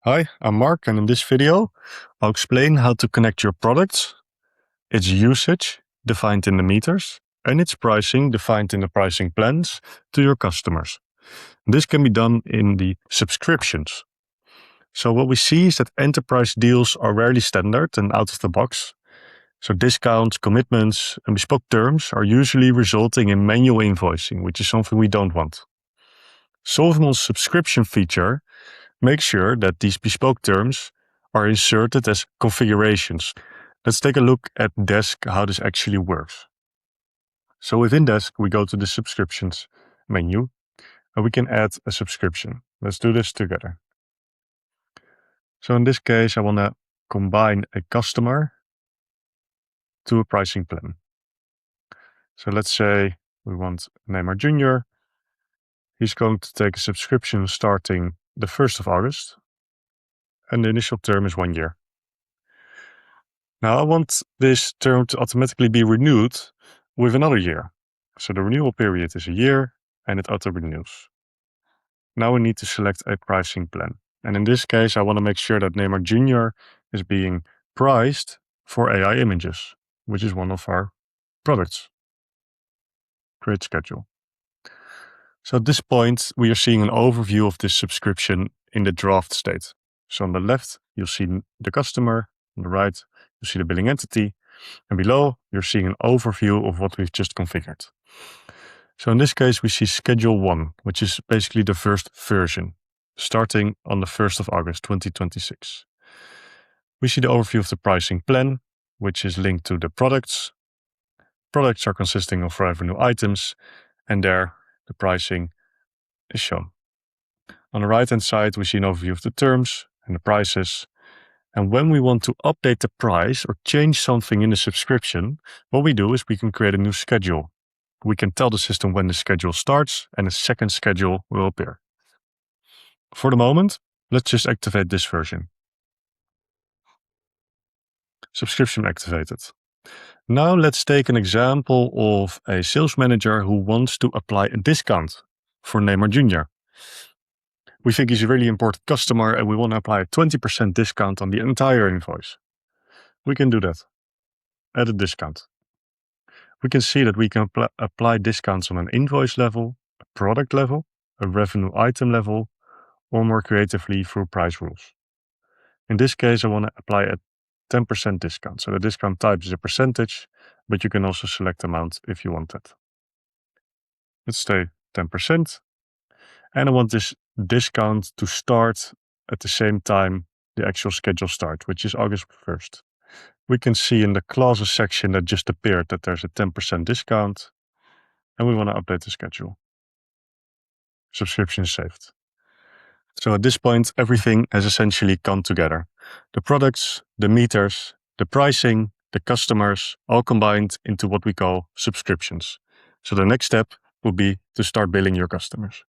Hi, I'm Mark, and in this video, I'll explain how to connect your products, its usage, defined in the meters, and its pricing, defined in the pricing plans, to your customers. This can be done in the subscriptions. So what we see is that enterprise deals are rarely standard and out of the box. So discounts, commitments, and bespoke terms are usually resulting in manual invoicing, which is something we don't want. Solvimon's subscription feature make sure that these bespoke terms are inserted as configurations. Let's take a look at Desk, how this actually works. So within Desk, we go to the subscriptions menu and we can add a subscription. Let's do this together. So in this case, I want to combine a customer to a pricing plan. So let's say we want Neymar Jr. He's going to take a subscription starting the 1st of August. And the initial term is 1 year. Now I want this term to automatically be renewed with another year. So the renewal period is a year and it auto-renews. Now we need to select a pricing plan. And in this case, I want to make sure that Neymar Jr. is being priced for AI images, which is one of our products. Create schedule. So at this point, we are seeing an overview of this subscription in the draft state. So on the left, you'll see the customer. On the right, you see the billing entity, and below you're seeing an overview of what we've just configured. So in this case, we see schedule 1, which is basically the first version, starting on the 1st of August 2026. We see the overview of the pricing plan, which is linked to the products. Products are consisting of revenue items, and there the pricing is shown. On the right hand side, we see an overview of the terms and the prices. And when we want to update the price or change something in the subscription, what we do is we can create a new schedule. We can tell the system when the schedule starts and a second schedule will appear. For the moment, let's just activate this version. Subscription activated. Now let's take an example of a sales manager who wants to apply a discount for Neymar Jr. We think he's a really important customer and we want to apply a 20% discount on the entire invoice. We can do that. Add a discount. We can see that we can apply discounts on an invoice level, a product level, a revenue item level, or more creatively through price rules. In this case, I want to apply a 10% discount. So the discount type is a percentage, but you can also select amount if you want that. Let's say 10%. And I want this discount to start at the same time the actual schedule starts, which is August 1st. We can see in the clauses section that just appeared that there's a 10% discount, and we want to update the schedule. Subscription is saved. So at this point, everything has essentially come together. The products, the meters, the pricing, the customers, all combined into what we call subscriptions. So the next step will be to start billing your customers.